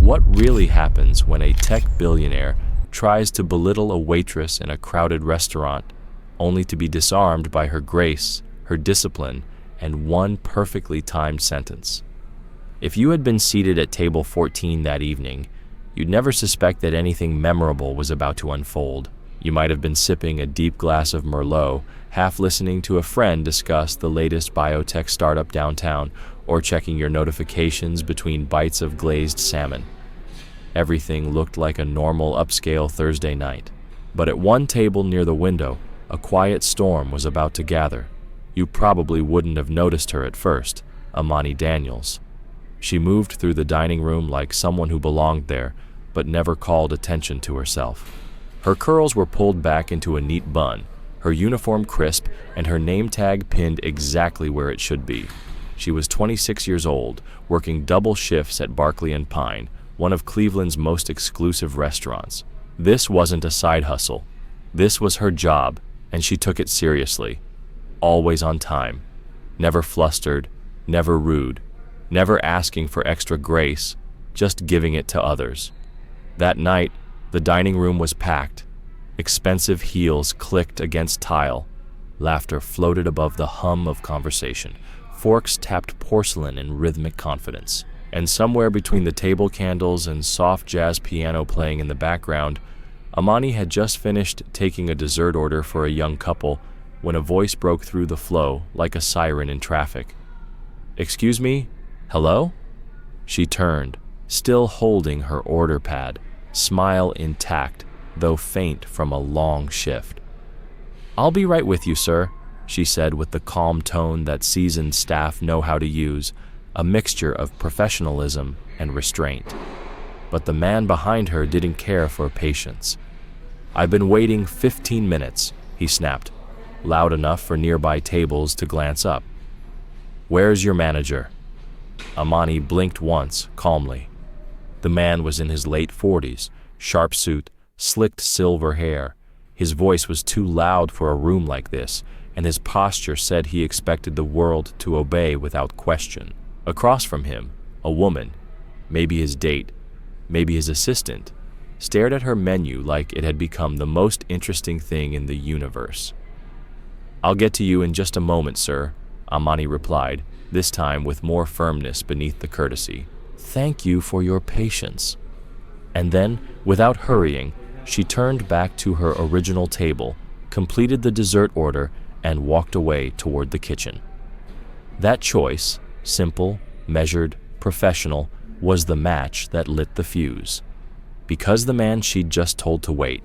What really happens when a tech billionaire tries to belittle a waitress in a crowded restaurant, only to be disarmed by her grace, her discipline, and one perfectly timed sentence? If you had been seated at table 14 that evening, you'd never suspect that anything memorable was about to unfold. You might have been sipping a deep glass of Merlot, half listening to a friend discuss the latest biotech startup downtown, or checking your notifications between bites of glazed salmon. Everything looked like a normal upscale Thursday night. But at one table near the window, a quiet storm was about to gather. You probably wouldn't have noticed her at first, Amani Daniels. She moved through the dining room like someone who belonged there, but never called attention to herself. Her curls were pulled back into a neat bun, her uniform crisp, and her name tag pinned exactly where it should be. She was 26 years old, working double shifts at Barclay and Pine, one of Cleveland's most exclusive restaurants. This wasn't a side hustle. This was her job, and she took it seriously. Always on time. Never flustered, never rude, never asking for extra grace, just giving it to others. That night, the dining room was packed. Expensive heels clicked against tile. Laughter floated above the hum of conversation. Forks tapped porcelain in rhythmic confidence. And somewhere between the table candles and soft jazz piano playing in the background, Amani had just finished taking a dessert order for a young couple when a voice broke through the flow like a siren in traffic. "Excuse me? Hello?" She turned, still holding her order pad, smile intact, though faint from a long shift. "I'll be right with you, sir," she said with the calm tone that seasoned staff know how to use, a mixture of professionalism and restraint. But the man behind her didn't care for patience. "I've been waiting 15 minutes, he snapped, loud enough for nearby tables to glance up. "Where's your manager?" Amani blinked once, calmly. The man was in his late 40s, sharp suit, slicked silver hair. His voice was too loud for a room like this, and his posture said he expected the world to obey without question. Across from him, a woman, maybe his date, maybe his assistant, stared at her menu like it had become the most interesting thing in the universe. "I'll get to you in just a moment, sir," Amani replied, this time with more firmness beneath the courtesy. "Thank you for your patience." And then, without hurrying, she turned back to her original table, completed the dessert order, and walked away toward the kitchen. That choice, simple, measured, professional, was the match that lit the fuse. Because the man she'd just told to wait,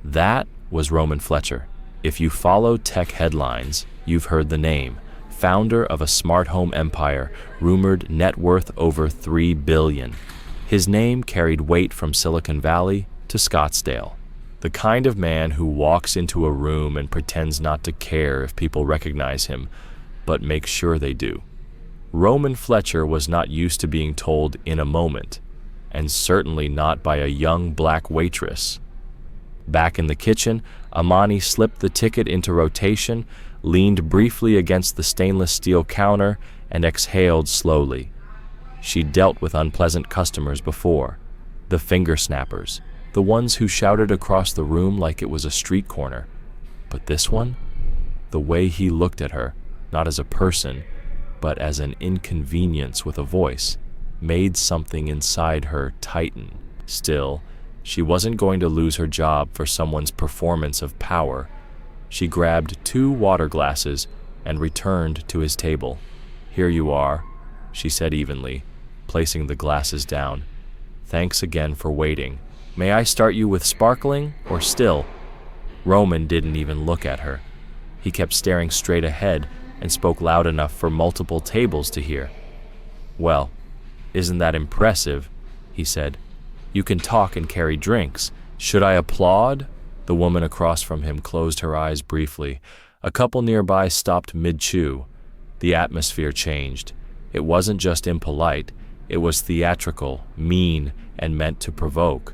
that was Roman Fletcher. If you follow tech headlines, you've heard the name. Founder of a smart home empire, rumored net worth over $3 billion. His name carried weight from Silicon Valley to Scottsdale. The kind of man who walks into a room and pretends not to care if people recognize him, but makes sure they do. Roman Fletcher was not used to being told in a moment, and certainly not by a young black waitress. Back in the kitchen, Amani slipped the ticket into rotation, leaned briefly against the stainless steel counter, and exhaled slowly. She'd dealt with unpleasant customers before. The finger snappers, the ones who shouted across the room like it was a street corner. But this one? The way he looked at her, not as a person, but as an inconvenience with a voice, made something inside her tighten. Still, she wasn't going to lose her job for someone's performance of power. She grabbed 2 water glasses and returned to his table. "Here you are," she said evenly, placing the glasses down. "Thanks again for waiting. May I start you with sparkling or still?" Roman didn't even look at her. He kept staring straight ahead and spoke loud enough for multiple tables to hear. "Well, isn't that impressive?" he said. "You can talk and carry drinks. Should I applaud?" The woman across from him closed her eyes briefly. A couple nearby stopped mid-chew. The atmosphere changed. It wasn't just impolite. It was theatrical, mean, and meant to provoke.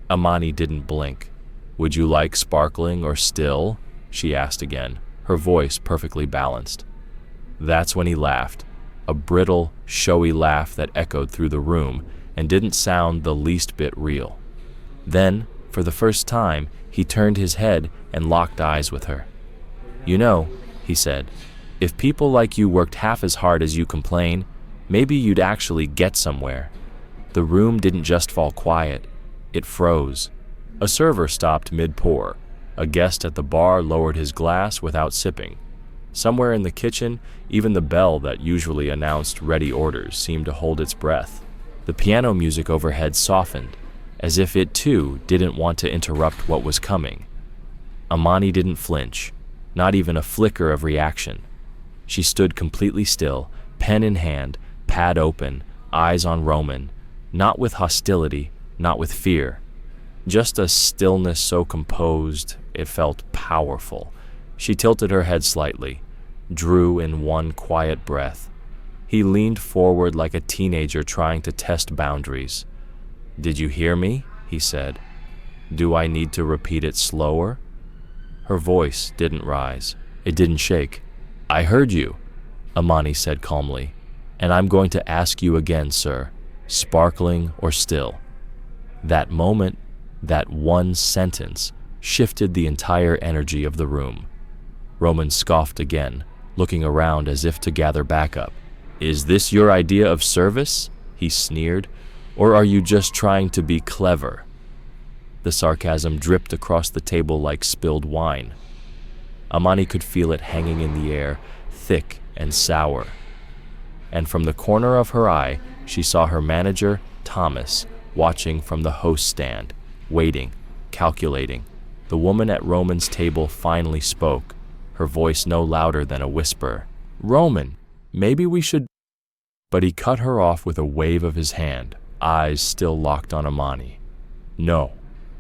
Amani didn't blink. "Would you like sparkling or still?" she asked again, her voice perfectly balanced. That's when he laughed, a brittle, showy laugh that echoed through the room, and didn't sound the least bit real. Then, for the first time, he turned his head and locked eyes with her. "You know," he said, "if people like you worked half as hard as you complain, maybe you'd actually get somewhere." The room didn't just fall quiet, it froze. A server stopped mid-pour. A guest at the bar lowered his glass without sipping. Somewhere in the kitchen, even the bell that usually announced ready orders seemed to hold its breath. The piano music overhead softened, as if it too didn't want to interrupt what was coming. Amani didn't flinch, not even a flicker of reaction. She stood completely still, pen in hand, pad open, eyes on Roman, not with hostility, not with fear. Just a stillness so composed, it felt powerful. She tilted her head slightly, drew in one quiet breath. He leaned forward like a teenager trying to test boundaries. "Did you hear me?" he said. "Do I need to repeat it slower?" Her voice didn't rise. It didn't shake. "I heard you," Amani said calmly, "and I'm going to ask you again, sir, sparkling or still." That moment, that one sentence, shifted the entire energy of the room. Roman scoffed again, looking around as if to gather backup. "Is this your idea of service?" he sneered. "Or are you just trying to be clever?" The sarcasm dripped across the table like spilled wine. Amani could feel it hanging in the air, thick and sour. And from the corner of her eye, she saw her manager, Thomas, watching from the host stand, waiting, calculating. The woman at Roman's table finally spoke, her voice no louder than a whisper. "Roman, maybe we should—" But he cut her off with a wave of his hand, eyes still locked on Amani. "No,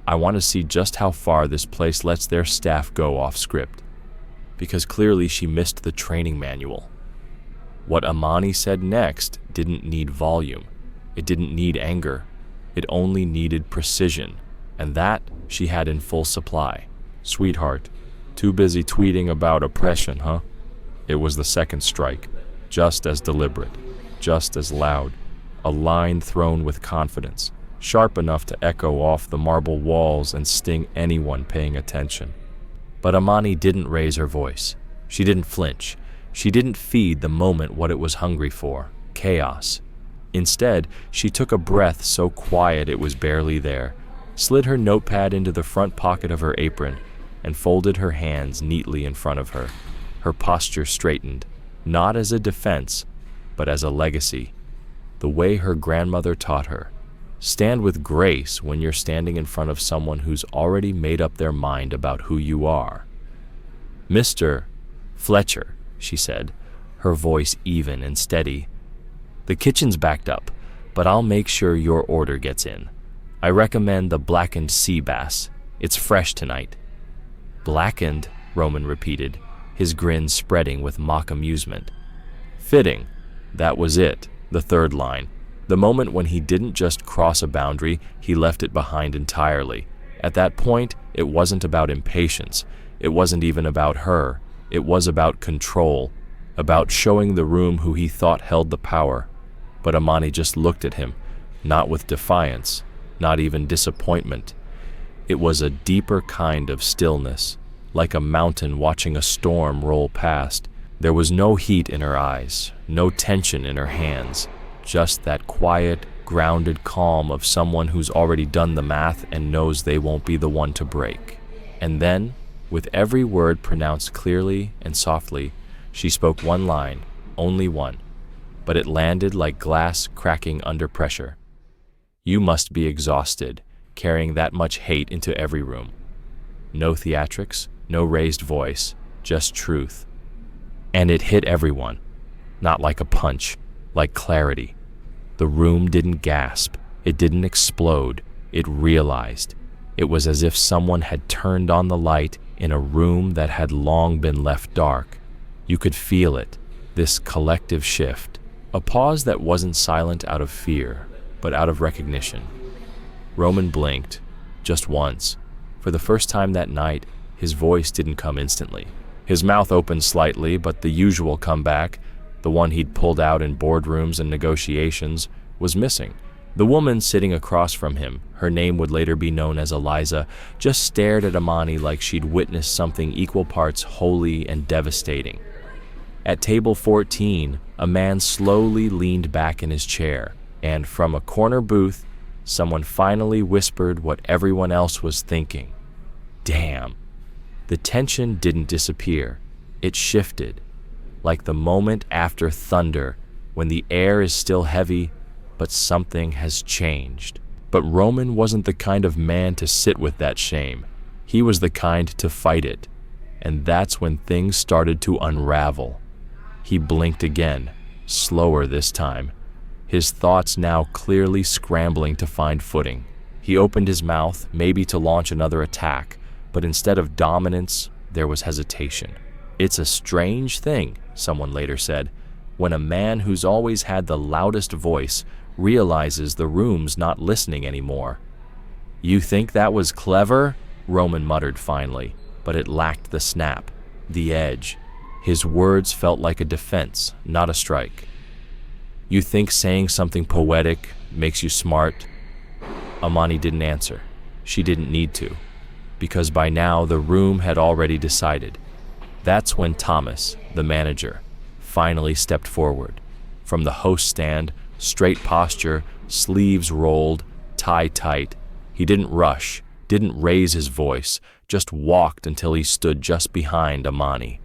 I want to see just how far this place lets their staff go off script." Because clearly she missed the training manual. What Amani said next didn't need volume. It didn't need anger. It only needed precision, and that she had in full supply. "Sweetheart, too busy tweeting about oppression, huh?" It was the second strike, just as deliberate, just as loud, a line thrown with confidence, sharp enough to echo off the marble walls and sting anyone paying attention. But Amani didn't raise her voice. She didn't flinch. She didn't feed the moment what it was hungry for, chaos. Instead, she took a breath so quiet it was barely there, slid her notepad into the front pocket of her apron, and folded her hands neatly in front of her. Her posture straightened, not as a defense, but as a legacy. The way her grandmother taught her. Stand with grace when you're standing in front of someone who's already made up their mind about who you are. "Mr. Fletcher," she said, her voice even and steady. "The kitchen's backed up, but I'll make sure your order gets in. I recommend the blackened sea bass. It's fresh tonight." "Blackened," Roman repeated, his grin spreading with mock amusement. Fitting. That was it, the third line. The moment when he didn't just cross a boundary, he left it behind entirely. At that point, it wasn't about impatience. It wasn't even about her. It was about control, about showing the room who he thought held the power. But Amani just looked at him, not with defiance, not even disappointment. It was a deeper kind of stillness, like a mountain watching a storm roll past. There was no heat in her eyes, no tension in her hands. Just that quiet, grounded calm of someone who's already done the math and knows they won't be the one to break. And then, with every word pronounced clearly and softly, she spoke one line, only one, but it landed like glass cracking under pressure. "You must be exhausted, carrying that much hate into every room." No theatrics, no raised voice, just truth. And it hit everyone, not like a punch, like clarity. The room didn't gasp, it didn't explode, it realized. It was as if someone had turned on the light in a room that had long been left dark. You could feel it, this collective shift, a pause that wasn't silent out of fear, but out of recognition. Roman blinked, just once. For the first time that night, his voice didn't come instantly. His mouth opened slightly, but the usual comeback, the one he'd pulled out in boardrooms and negotiations, was missing. The woman sitting across from him, her name would later be known as Eliza, just stared at Amani like she'd witnessed something equal parts holy and devastating. At table 14, a man slowly leaned back in his chair, and from a corner booth, someone finally whispered what everyone else was thinking. Damn. The tension didn't disappear. It shifted, like the moment after thunder, when the air is still heavy, but something has changed. But Roman wasn't the kind of man to sit with that shame. He was the kind to fight it. And that's when things started to unravel. He blinked again, slower this time, his thoughts now clearly scrambling to find footing. He opened his mouth, maybe to launch another attack, but instead of dominance, there was hesitation. It's a strange thing, someone later said, when a man who's always had the loudest voice realizes the room's not listening anymore. You think that was clever? Roman muttered finally, but it lacked the snap, the edge. His words felt like a defense, not a strike. You think saying something poetic makes you smart? Amani didn't answer. She didn't need to, because by now the room had already decided. That's when Thomas, the manager, finally stepped forward. From the host stand, straight posture, sleeves rolled, tie tight. He didn't rush, didn't raise his voice, just walked until he stood just behind Amani.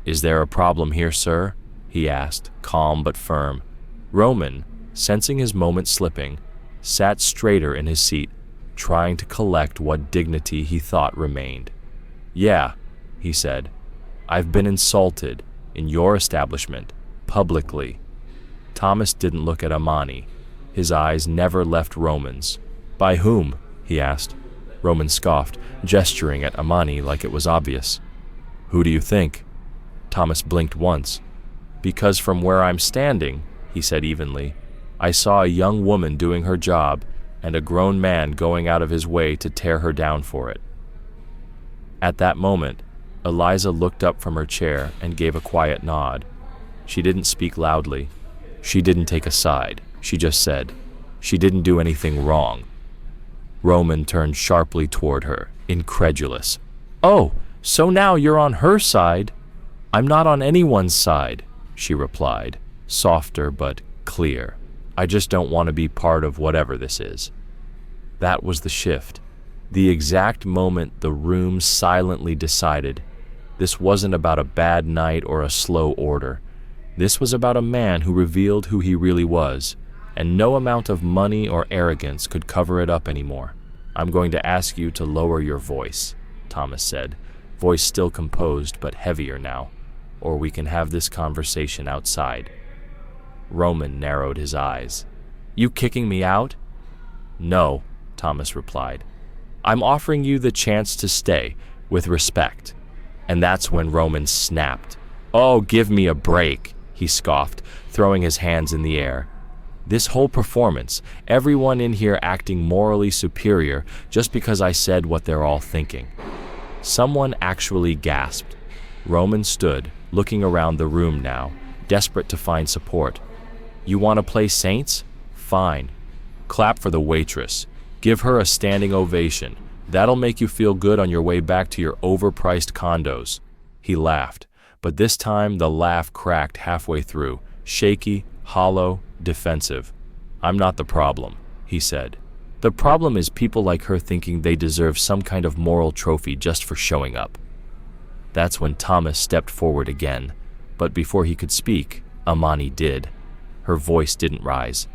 Is there a problem here, sir? He asked, calm but firm. Roman, sensing his moment slipping, sat straighter in his seat, trying to collect what dignity he thought remained. Yeah, he said. I've been insulted in your establishment, publicly. Thomas didn't look at Amani. His eyes never left Roman's. By whom? He asked. Roman scoffed, gesturing at Amani like it was obvious. Who do you think? Thomas blinked once. Because from where I'm standing, he said evenly, I saw a young woman doing her job and a grown man going out of his way to tear her down for it. At that moment, Eliza looked up from her chair and gave a quiet nod. She didn't speak loudly. She didn't take a side. She just said, she didn't do anything wrong. Roman turned sharply toward her, incredulous. Oh, so now you're on her side? I'm not on anyone's side, she replied, softer but clear. I just don't want to be part of whatever this is. That was the shift. The exact moment the room silently decided. This wasn't about a bad night or a slow order. This was about a man who revealed who he really was, and no amount of money or arrogance could cover it up anymore. I'm going to ask you to lower your voice, Thomas said, voice still composed but heavier now, or we can have this conversation outside. Roman narrowed his eyes. You kicking me out? No, Thomas replied. I'm offering you the chance to stay, with respect. And that's when Roman snapped. Oh, give me a break, he scoffed, throwing his hands in the air. This whole performance, everyone in here acting morally superior just because I said what they're all thinking. Someone actually gasped. Roman stood, looking around the room now, desperate to find support. You want to play saints? Fine. Clap for the waitress. Give her a standing ovation. That'll make you feel good on your way back to your overpriced condos. He laughed, but this time the laugh cracked halfway through, shaky, hollow, defensive. I'm not the problem, he said. The problem is people like her thinking they deserve some kind of moral trophy just for showing up. That's when Thomas stepped forward again, but before he could speak, Amani did. Her voice didn't rise,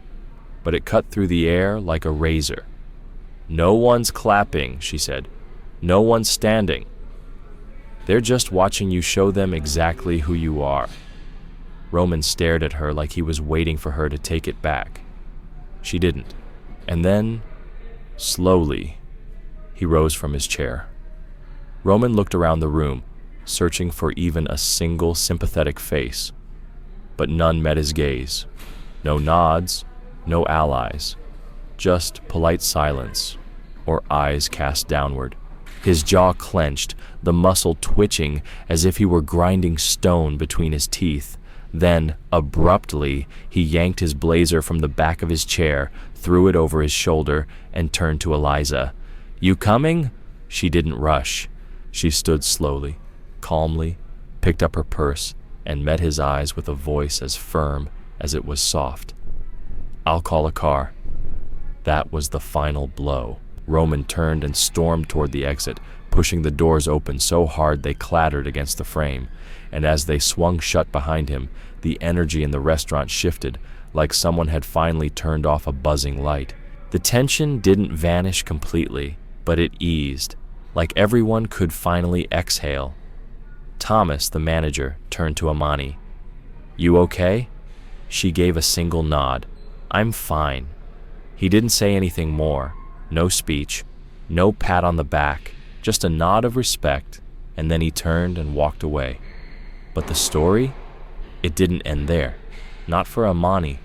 but it cut through the air like a razor. No one's clapping, she said. No one's standing. They're just watching you show them exactly who you are. Roman stared at her like he was waiting for her to take it back. She didn't. And then, slowly, he rose from his chair. Roman looked around the room, searching for even a single sympathetic face. But none met his gaze. No nods, no allies. Just polite silence, or eyes cast downward. His jaw clenched, the muscle twitching as if he were grinding stone between his teeth, Then, abruptly, he yanked his blazer from the back of his chair, threw it over his shoulder, and turned to Eliza. "You coming?" She didn't rush. She stood slowly, calmly, picked up her purse, and met his eyes with a voice as firm as it was soft. "I'll call a car." That was the final blow. Roman turned and stormed toward the exit, pushing the doors open so hard they clattered against the frame, and as they swung shut behind him, the energy in the restaurant shifted, like someone had finally turned off a buzzing light. The tension didn't vanish completely, but it eased, like everyone could finally exhale. Thomas, the manager, turned to Amani. "You okay?" She gave a single nod. "I'm fine." He didn't say anything more. No speech, no pat on the back, just a nod of respect, and then he turned and walked away. But the story? It didn't end there. Not for Amani,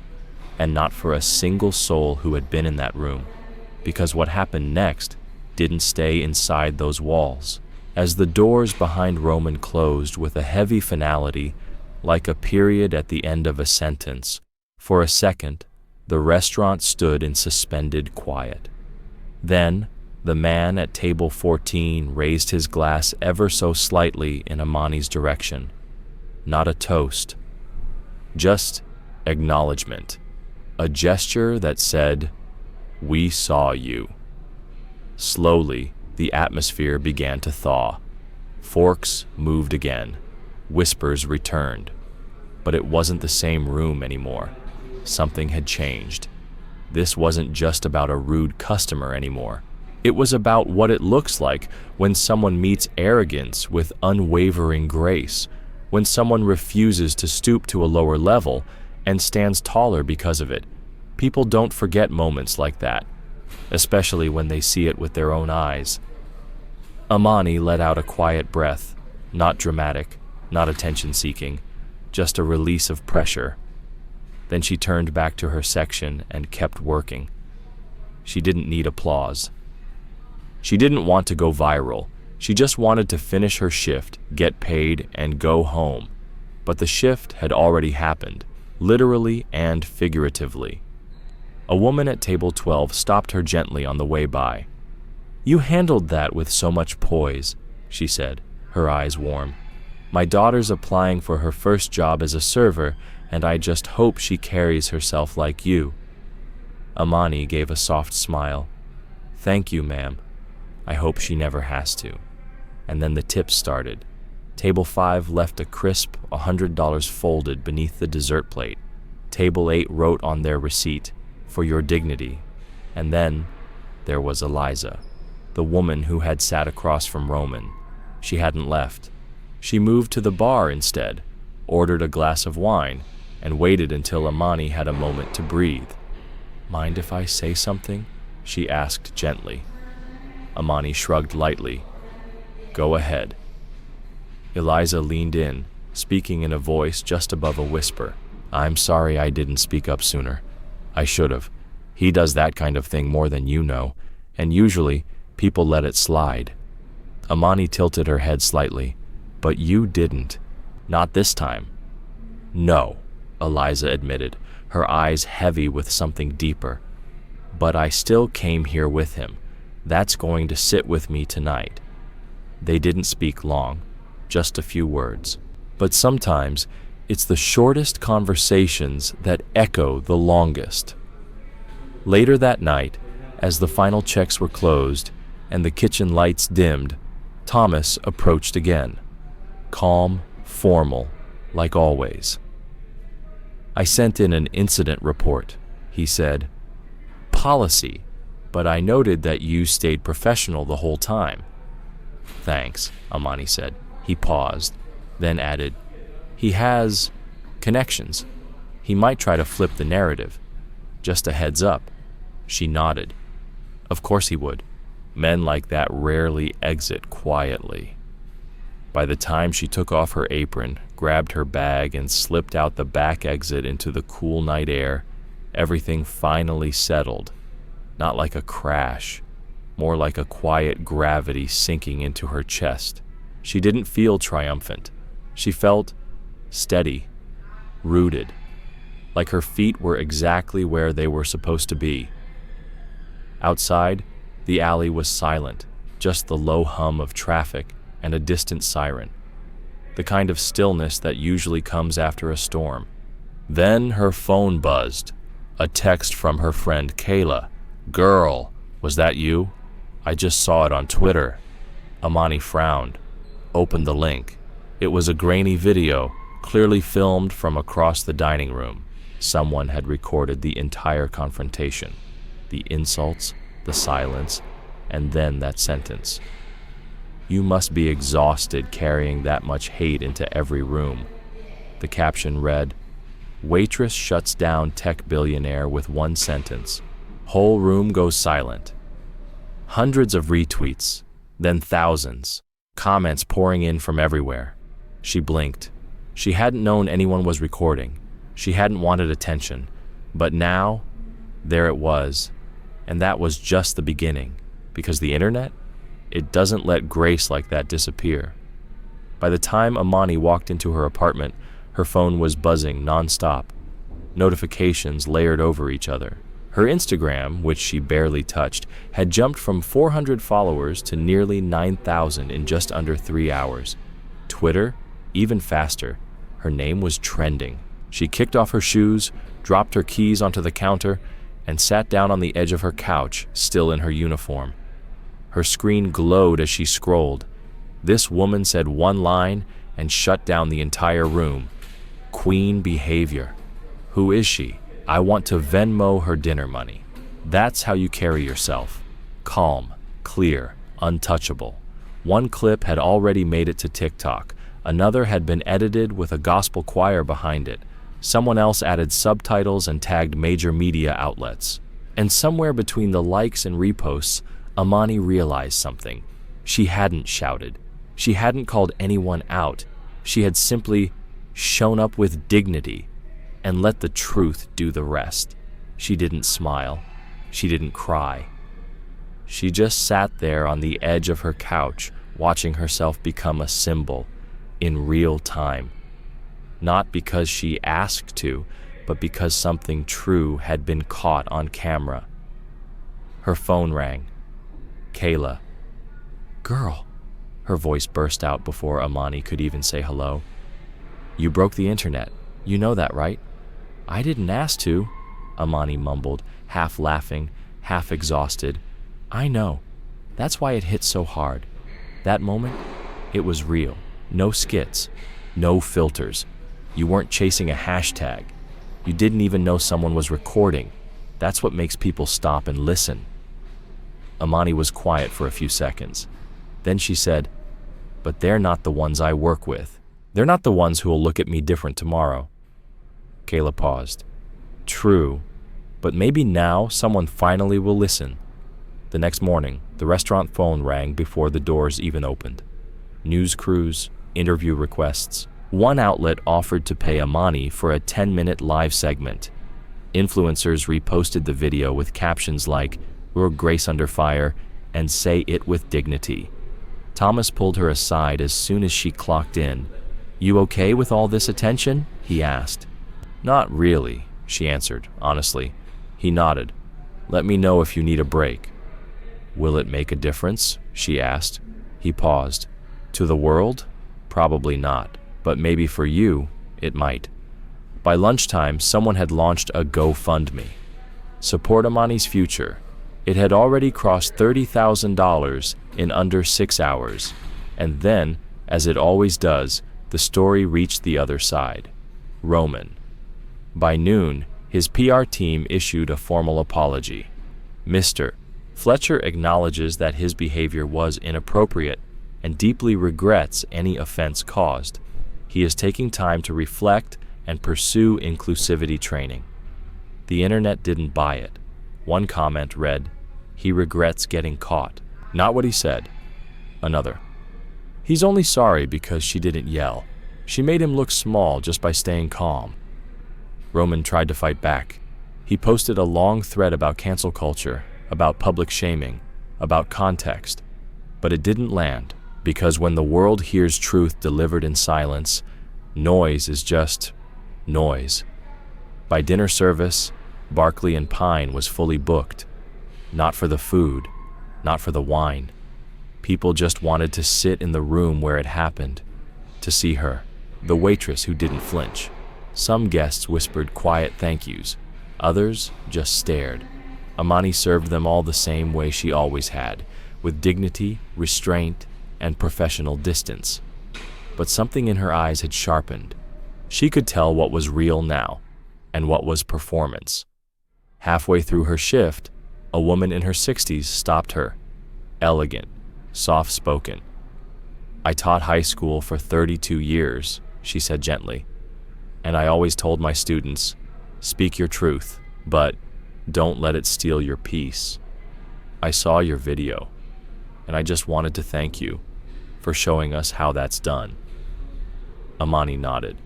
and not for a single soul who had been in that room. Because what happened next didn't stay inside those walls. As the doors behind Roman closed with a heavy finality, like a period at the end of a sentence, for a second, the restaurant stood in suspended quiet. Then, the man at table 14 raised his glass ever so slightly in Amani's direction. Not a toast, just acknowledgement. A gesture that said, "We saw you." Slowly, the atmosphere began to thaw. Forks moved again. Whispers returned. But it wasn't the same room anymore. Something had changed. This wasn't just about a rude customer anymore. It was about what it looks like when someone meets arrogance with unwavering grace, when someone refuses to stoop to a lower level and stands taller because of it. People don't forget moments like that, especially when they see it with their own eyes. Amani let out a quiet breath, not dramatic, not attention-seeking, just a release of pressure. Then she turned back to her section and kept working. She didn't need applause. She didn't want to go viral. She just wanted to finish her shift, get paid, and go home. But the shift had already happened, literally and figuratively. A woman at table 12 stopped her gently on the way by. "You handled that with so much poise," she said, her eyes warm. "My daughter's applying for her first job as a server, and I just hope she carries herself like you." Amani gave a soft smile. "Thank you, ma'am. I hope she never has to." And then the tips started. Table 5 left a crisp $100 folded beneath the dessert plate. Table 8 wrote on their receipt, "For your dignity." And then there was Eliza, the woman who had sat across from Roman. She hadn't left. She moved to the bar instead, ordered a glass of wine, and waited until Amani had a moment to breathe. "Mind if I say something?" she asked gently. Amani shrugged lightly. "Go ahead." Eliza leaned in, speaking in a voice just above a whisper. "I'm sorry I didn't speak up sooner. I should have. He does that kind of thing more than you know, and usually people let it slide." Amani tilted her head slightly. "But you didn't. Not this time." "No," Eliza admitted, her eyes heavy with something deeper. "But I still came here with him. That's going to sit with me tonight." They didn't speak long, just a few words. But sometimes it's the shortest conversations that echo the longest. Later that night, as the final checks were closed and the kitchen lights dimmed, Thomas approached again. Calm, formal, like always. "I sent in an incident report," he said. "Policy, but I noted that you stayed professional the whole time." "Thanks," Amani said. He paused, then added, "He has connections. He might try to flip the narrative. Just a heads up." She nodded. Of course he would. Men like that rarely exit quietly. By the time she took off her apron, grabbed her bag, and slipped out the back exit into the cool night air, everything finally settled. Not like a crash, more like a quiet gravity sinking into her chest. She didn't feel triumphant. She felt steady, rooted, like her feet were exactly where they were supposed to be. Outside, the alley was silent, just the low hum of traffic and a distant siren, the kind of stillness that usually comes after a storm. Then her phone buzzed, a text from her friend Kayla. "Girl, was that you? I just saw it on Twitter." Amani frowned, opened the link. It was a grainy video, clearly filmed from across the dining room. Someone had recorded the entire confrontation, the insults, the silence, and then that sentence. "You must be exhausted carrying that much hate into every room." The caption read, "Waitress shuts down tech billionaire with one sentence. Whole room goes silent." Hundreds of retweets, then thousands, comments pouring in from everywhere. She blinked. She hadn't known anyone was recording. She hadn't wanted attention. But now, there it was. And that was just the beginning. Because the internet? It doesn't let grace like that disappear. By the time Amani walked into her apartment, her phone was buzzing nonstop. Notifications layered over each other. Her Instagram, which she barely touched, had jumped from 400 followers to nearly 9,000 in just under 3 hours. Twitter, even faster. Her name was trending. She kicked off her shoes, dropped her keys onto the counter, and sat down on the edge of her couch, still in her uniform. Her screen glowed as she scrolled. This woman said one line and shut down the entire room. Queen behavior. Who is she? I want to Venmo her dinner money. That's how you carry yourself. Calm, clear, untouchable. One clip had already made it to TikTok. Another had been edited with a gospel choir behind it. Someone else added subtitles and tagged major media outlets. And somewhere between the likes and reposts, Amani realized something. She hadn't shouted. She hadn't called anyone out. She had simply shown up with dignity and let the truth do the rest. She didn't smile. She didn't cry. She just sat there on the edge of her couch, watching herself become a symbol in real time. Not because she asked to, but because something true had been caught on camera. Her phone rang. Kayla. "Girl," her voice burst out before Amani could even say hello. "You broke the internet. You know that, right?" "I didn't ask to," Amani mumbled, half laughing, half exhausted. "I know. That's why it hit so hard. That moment, it was real. No skits. No filters. You weren't chasing a hashtag. You didn't even know someone was recording. That's what makes people stop and listen." Amani was quiet for a few seconds. Then she said, "But they're not the ones I work with. They're not the ones who will look at me different tomorrow." Kayla paused. "True, but maybe now someone finally will listen." The next morning, the restaurant phone rang before the doors even opened. News crews, interview requests. One outlet offered to pay Amani for a 10-minute live segment. Influencers reposted the video with captions like, "We're Grace Under Fire," and "Say it with dignity." Thomas pulled her aside as soon as she clocked in. "You okay with all this attention?" he asked. "Not really," she answered, honestly. He nodded. "Let me know if you need a break." "Will it make a difference?" she asked. He paused. "To the world? Probably not. But maybe for you, it might." By lunchtime, someone had launched a GoFundMe. Support Amani's future. It had already crossed $30,000 in under 6 hours. And then, as it always does, the story reached the other side. Roman. By noon, his PR team issued a formal apology. "Mr. Fletcher acknowledges that his behavior was inappropriate and deeply regrets any offense caused. He is taking time to reflect and pursue inclusivity training." The internet didn't buy it. One comment read, "He regrets getting caught." Not what he said. Another. "He's only sorry because she didn't yell. She made him look small just by staying calm." Roman tried to fight back. He posted a long thread about cancel culture, about public shaming, about context. But it didn't land, because when the world hears truth delivered in silence, noise is just Noise. By dinner service, Barclay and Pine was fully booked. Not for the food, not for the wine. People just wanted to sit in the room where it happened, to see her, the waitress who didn't flinch. Some guests whispered quiet thank yous, others just stared. Amani served them all the same way she always had, with dignity, restraint, and professional distance. But something in her eyes had sharpened. She could tell what was real now, and what was performance. Halfway through her shift, a woman in her 60s stopped her, elegant, soft-spoken. "I taught high school for 32 years, she said gently, "and I always told my students, speak your truth, but don't let it steal your peace. I saw your video, and I just wanted to thank you for showing us how that's done." Amani nodded.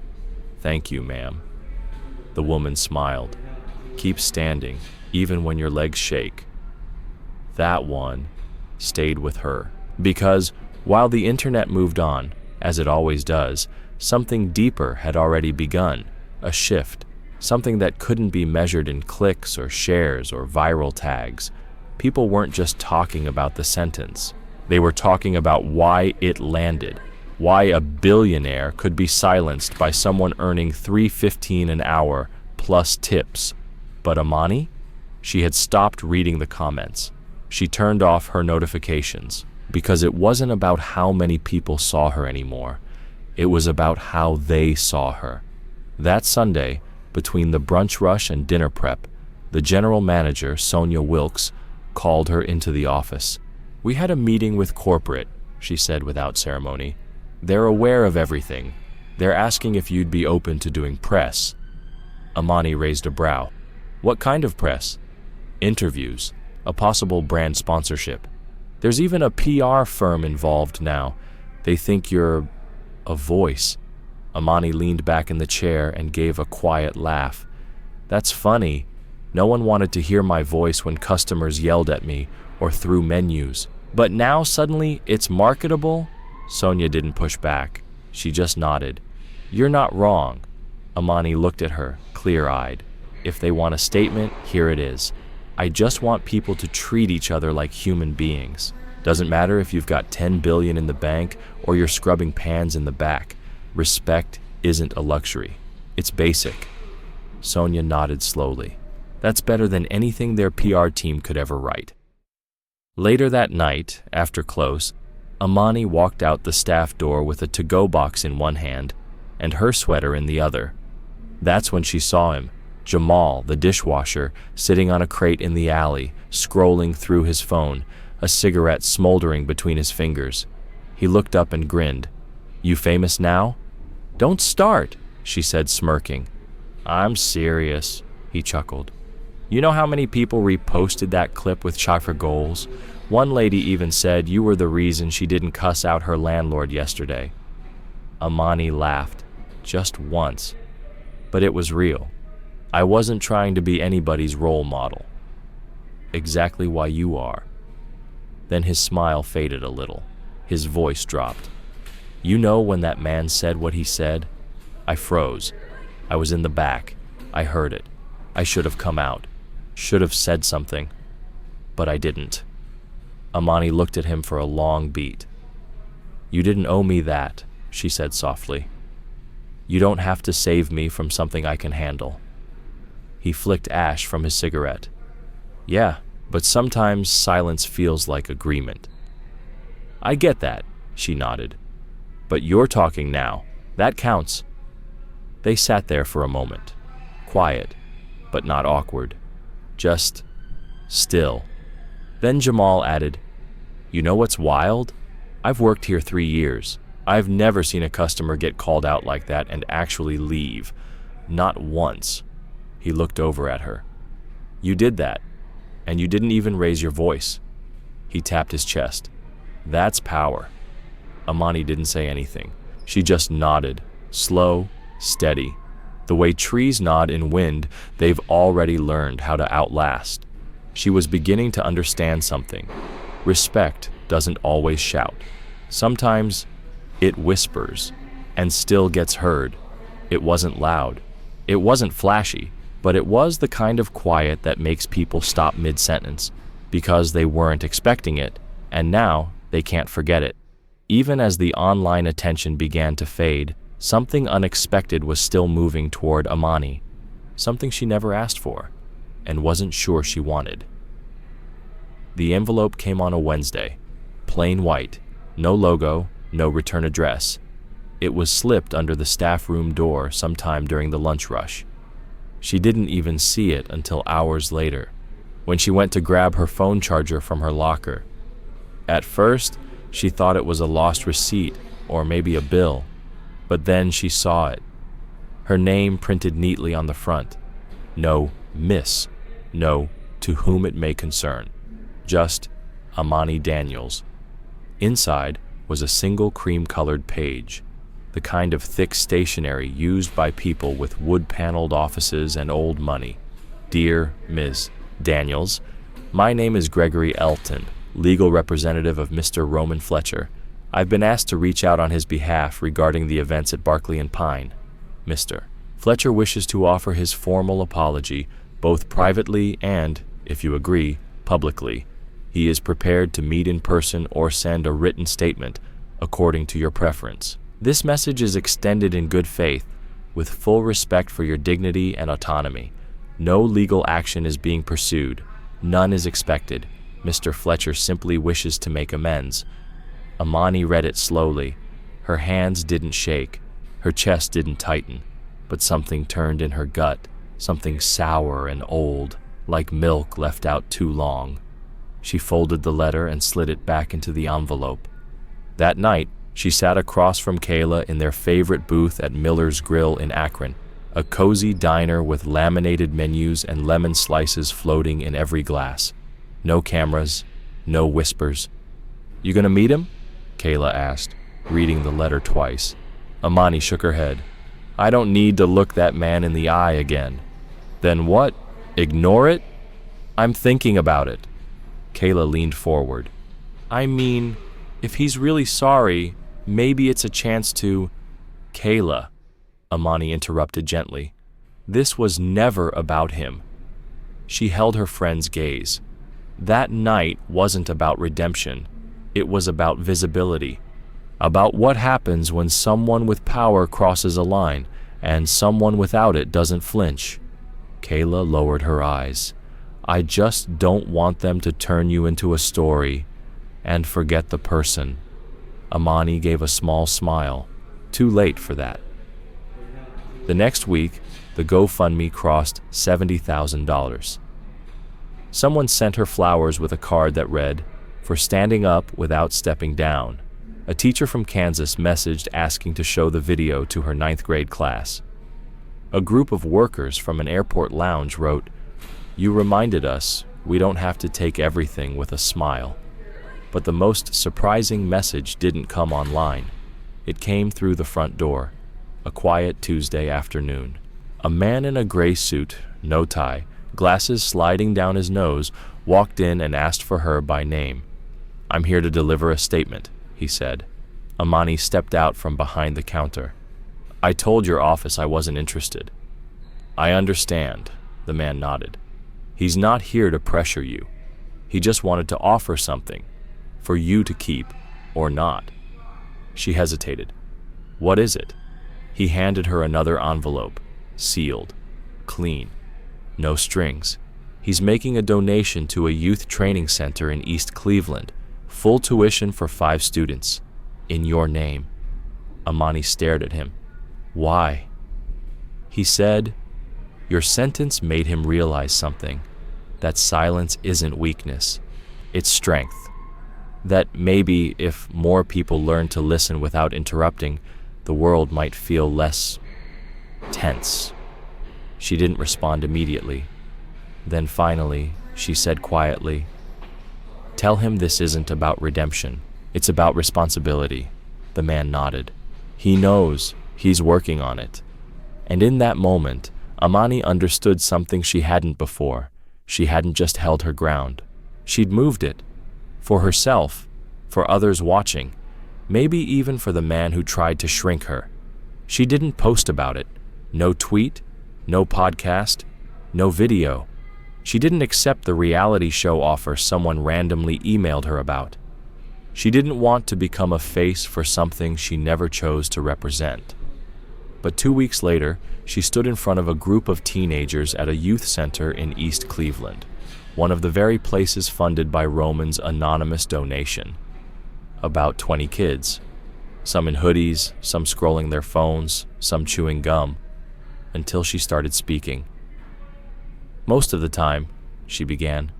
"Thank you, ma'am." The woman smiled. "Keep standing, even when your legs shake." That one stayed with her, because while the internet moved on, as it always does, something deeper had already begun, a shift, something that couldn't be measured in clicks or shares or viral tags. People weren't just talking about the sentence. They were talking about why it landed, why a billionaire could be silenced by someone earning $3.15 an hour plus tips. But Amani? She had stopped reading the comments. She turned off her notifications, because it wasn't about how many people saw her anymore. It was about how they saw her. That Sunday, between the brunch rush and dinner prep, the general manager, Sonia Wilkes, called her into the office. "We had a meeting with corporate," she said without ceremony. "They're aware of everything. They're asking if you'd be open to doing press." Amani raised a brow. "What kind of press?" "Interviews, a possible brand sponsorship. There's even a PR firm involved now. They think you're a voice." Amani leaned back in the chair and gave a quiet laugh. "That's funny. No one wanted to hear my voice when customers yelled at me or threw menus. But now suddenly it's marketable?" Sonia didn't push back. She just nodded. "You're not wrong." Amani looked at her, clear-eyed. "If they want a statement, here it is. I just want people to treat each other like human beings. Doesn't matter if you've got 10 billion in the bank or you're scrubbing pans in the back. Respect isn't a luxury. It's basic." Sonia nodded slowly. "That's better than anything their PR team could ever write." Later that night, after close, Amani walked out the staff door with a to-go box in one hand and her sweater in the other. That's when she saw him, Jamal, the dishwasher, sitting on a crate in the alley, scrolling through his phone, a cigarette smoldering between his fingers. He looked up and grinned. "You famous now?" "Don't start," she said, smirking. "I'm serious," he chuckled. "You know how many people reposted that clip with chakra goals? One lady even said you were the reason she didn't cuss out her landlord yesterday." Amani laughed, just once. But it was real. "I wasn't trying to be anybody's role model." "Exactly why you are." Then his smile faded a little. His voice dropped. "You know when that man said what he said? I froze. I was in the back. I heard it. I should have come out. Should have said something. But I didn't." Amani looked at him for a long beat. "You didn't owe me that," she said softly. "You don't have to save me from something I can handle." He flicked ash from his cigarette. "Yeah, but sometimes silence feels like agreement." "I get that," she nodded. "But you're talking now. That counts." They sat there for a moment, quiet, but not awkward, just still. Then Jamal added, "You know what's wild? I've worked here 3 years. I've never seen a customer get called out like that and actually leave. Not once." He looked over at her. "You did that, and you didn't even raise your voice." He tapped his chest. "That's power." Amani didn't say anything. She just nodded, slow, steady. The way trees nod in wind, they've already learned how to outlast. She was beginning to understand something. Respect doesn't always shout. Sometimes it whispers and still gets heard. It wasn't loud. It wasn't flashy, but it was the kind of quiet that makes people stop mid-sentence because they weren't expecting it, and now they can't forget it. Even as the online attention began to fade, something unexpected was still moving toward Amani, something she never asked for and wasn't sure she wanted. The envelope came on a Wednesday, plain white, no logo, no return address. It was slipped under the staff room door sometime during the lunch rush. She didn't even see it until hours later, when she went to grab her phone charger from her locker. At first, she thought it was a lost receipt or maybe a bill, but then she saw it. Her name printed neatly on the front. No Miss, no to whom it may concern. Just Amani Daniels. Inside was a single cream-colored page, the kind of thick stationery used by people with wood-paneled offices and old money. Dear Ms. Daniels, my name is Gregory Elton, legal representative of Mr. Roman Fletcher. I've been asked to reach out on his behalf regarding the events at Barclay and Pine. Mr. Fletcher wishes to offer his formal apology, both privately and, if you agree, publicly. He is prepared to meet in person or send a written statement, according to your preference. This message is extended in good faith, with full respect for your dignity and autonomy. No legal action is being pursued. None is expected. Mr. Fletcher simply wishes to make amends. Amani read it slowly. Her hands didn't shake. Her chest didn't tighten. But something turned in her gut, something sour and old, like milk left out too long. She folded the letter and slid it back into the envelope. That night, she sat across from Kayla in their favorite booth at Miller's Grill in Akron, a cozy diner with laminated menus and lemon slices floating in every glass. No cameras, no whispers. You gonna meet him? Kayla asked, reading the letter twice. Amani shook her head. I don't need to look that man in the eye again. Then what? Ignore it? I'm thinking about it. Kayla leaned forward. I mean, if he's really sorry, maybe it's a chance to... Kayla, Amani interrupted gently. This was never about him. She held her friend's gaze. That night wasn't about redemption. It was about visibility. About what happens when someone with power crosses a line and someone without it doesn't flinch. Kayla lowered her eyes. I just don't want them to turn you into a story and forget the person. Amani gave a small smile. Too late for that. The next week, the GoFundMe crossed $70,000. Someone sent her flowers with a card that read, "For standing up without stepping down." A teacher from Kansas messaged asking to show the video to her 9th grade class. A group of workers from an airport lounge wrote, "You reminded us we don't have to take everything with a smile." But the most surprising message didn't come online. It came through the front door, a quiet Tuesday afternoon. A man in a gray suit, no tie, glasses sliding down his nose, walked in and asked for her by name. "I'm here to deliver a statement," he said. Amani stepped out from behind the counter. "I told your office I wasn't interested." "I understand," the man nodded. "He's not here to pressure you. He just wanted to offer something, for you to keep or not." She hesitated. "What is it?" He handed her another envelope, sealed, clean, no strings. He's making a donation to a youth training center in East Cleveland, full tuition for 5 students, in your name. Amani stared at him. "Why?" He said, "Your sentence made him realize something, that silence isn't weakness, it's strength. That maybe if more people learned to listen without interrupting, the world might feel less tense." She didn't respond immediately. Then finally, she said quietly, "Tell him this isn't about redemption. It's about responsibility." The man nodded. He knows. He's working on it. And in that moment, Amani understood something she hadn't before. She hadn't just held her ground. She'd moved it. For herself, for others watching, maybe even for the man who tried to shrink her. She didn't post about it. No tweet, No podcast, no video. She didn't accept the reality show offer someone randomly emailed her about. She didn't want to become a face for something she never chose to represent. But 2 weeks later, she stood in front of a group of teenagers at a youth center in East Cleveland, one of the very places funded by Roman's anonymous donation. About 20 kids, some in hoodies, some scrolling their phones, some chewing gum, until she started speaking. Most of the time, she began,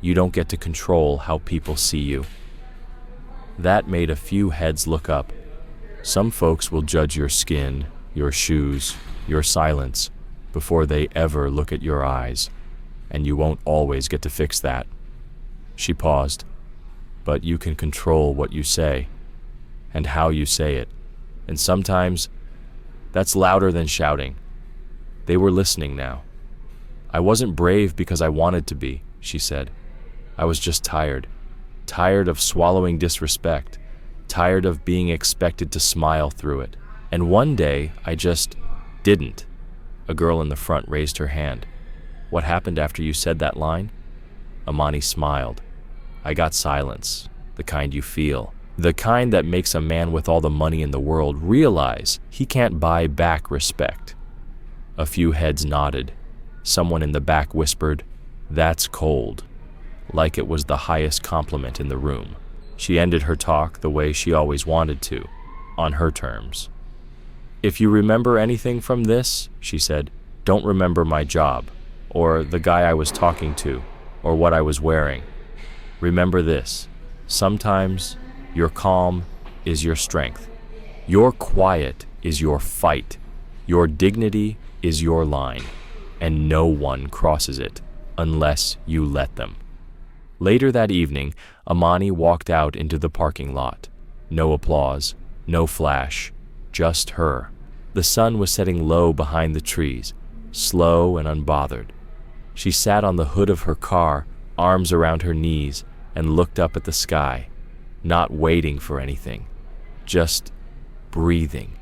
you don't get to control how people see you. That made a few heads look up. Some folks will judge your skin, your shoes, your silence, before they ever look at your eyes, and you won't always get to fix that. She paused. But you can control what you say, and how you say it, and sometimes that's louder than shouting. They were listening now. I wasn't brave because I wanted to be, she said. I was just tired of swallowing disrespect, tired of being expected to smile through it. And one day, I just didn't. A girl in the front raised her hand. What happened after you said that line? Amani smiled. I got silence, the kind you feel, the kind that makes a man with all the money in the world realize he can't buy back respect. A few heads nodded. Someone in the back whispered, "That's cold," like it was the highest compliment in the room. She ended her talk the way she always wanted to, on her terms. If you remember anything from this, she said, don't remember my job, or the guy I was talking to, or what I was wearing. Remember this, sometimes your calm is your strength. Your quiet is your fight. Your dignity is your line, and no one crosses it unless you let them. Later that evening, Amani walked out into the parking lot. No applause, no flash, just her. The sun was setting low behind the trees, slow and unbothered. She sat on the hood of her car, arms around her knees, and looked up at the sky, not waiting for anything, just breathing.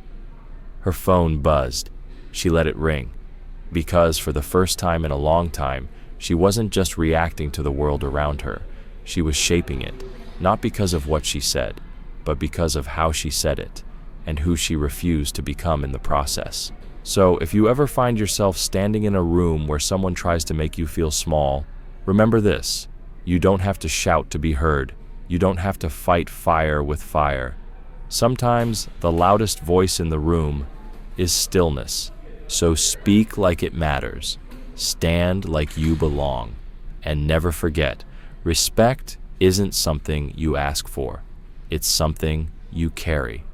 Her phone buzzed. She let it ring, because for the first time in a long time, she wasn't just reacting to the world around her. She was shaping it, not because of what she said, but because of how she said it, and who she refused to become in the process. So if you ever find yourself standing in a room where someone tries to make you feel small, remember this. You don't have to shout to be heard. You don't have to fight fire with fire. Sometimes the loudest voice in the room is stillness. So speak like it matters. Stand like you belong. And never forget, respect isn't something you ask for. It's something you carry.